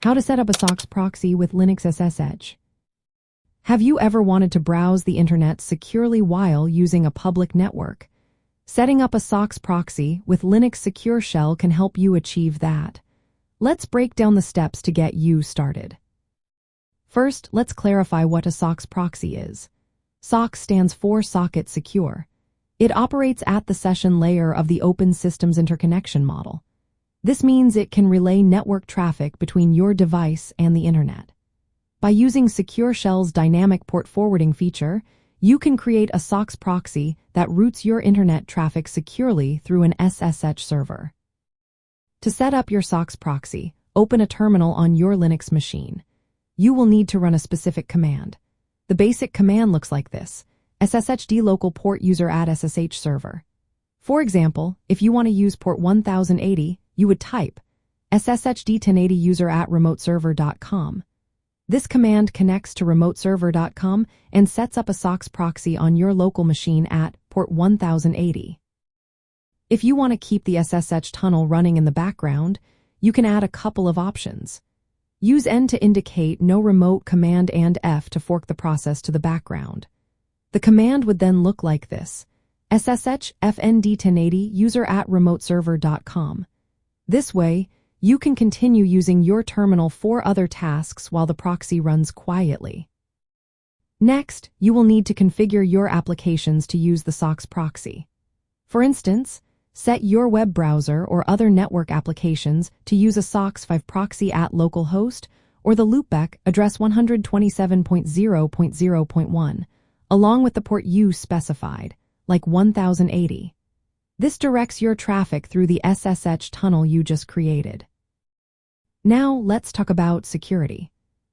How to set up a SOCKS proxy with Linux SSH. Have you ever wanted to browse the internet securely while using a public network? Setting up a SOCKS proxy with Linux Secure Shell can help you achieve that. Let's break down the steps to get you started. First, let's clarify what a SOCKS proxy is. SOCKS stands for Socket Secure. It operates at the session layer of the Open Systems Interconnection model. This means it can relay network traffic between your device and the internet. By using Secure Shell's dynamic port forwarding feature, you can create a SOCKS proxy that routes your internet traffic securely through an SSH server. To set up your SOCKS proxy, open a terminal on your Linux machine. You will need to run a specific command. The basic command looks like this: sshd local port user add SSH server. For example, if you want to use port 1080, you would type sshd 1080 user at remoteserver.com. This command connects to remoteserver.com and sets up a SOCKS proxy on your local machine at port 1080. If you want to keep the SSH tunnel running in the background, you can add a couple of options. Use N to indicate no remote command and F to fork the process to the background. The command would then look like this: ssh fnd 1080 user at remoteserver.com. This way, you can continue using your terminal for other tasks while the proxy runs quietly. Next, you will need to configure your applications to use the SOCKS proxy. For instance, set your web browser or other network applications to use a SOCKS 5 proxy at localhost or the loopback address 127.0.0.1, along with the port you specified, like 1080. This directs your traffic through the SSH tunnel you just created. Now let's talk about security.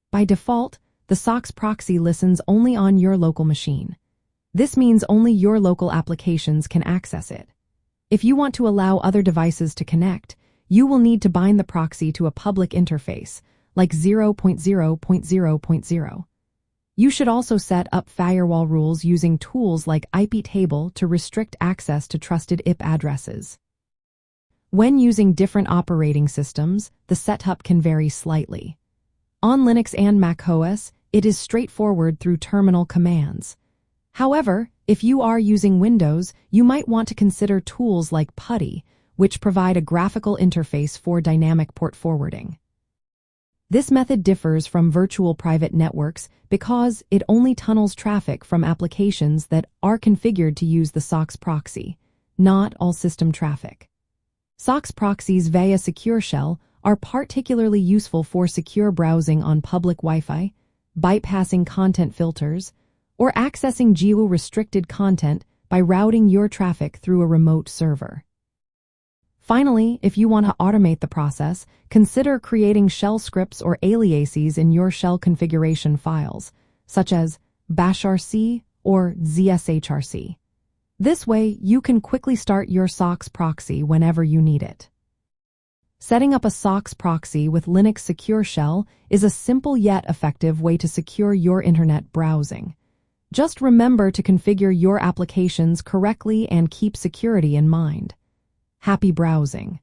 By default, the SOCKS proxy listens only on your local machine. This means only your local applications can access it. If you want to allow other devices to connect, you will need to bind the proxy to a public interface, like 0.0.0.0. You should also set up firewall rules using tools like iptable to restrict access to trusted IP addresses. When using different operating systems, the setup can vary slightly. On Linux and macOS, it is straightforward through terminal commands. However, if you are using Windows, you might want to consider tools like PuTTY, which provide a graphical interface for dynamic port forwarding. This method differs from virtual private networks because it only tunnels traffic from applications that are configured to use the SOCKS proxy, not all system traffic. SOCKS proxies via Secure Shell are particularly useful for secure browsing on public Wi-Fi, bypassing content filters, or accessing geo-restricted content by routing your traffic through a remote server. Finally, if you want to automate the process, consider creating shell scripts or aliases in your shell configuration files, such as bashrc or zshrc. This way, you can quickly start your SOCKS proxy whenever you need it. Setting up a SOCKS proxy with Linux Secure Shell is a simple yet effective way to secure your internet browsing. Just remember to configure your applications correctly and keep security in mind. Happy browsing!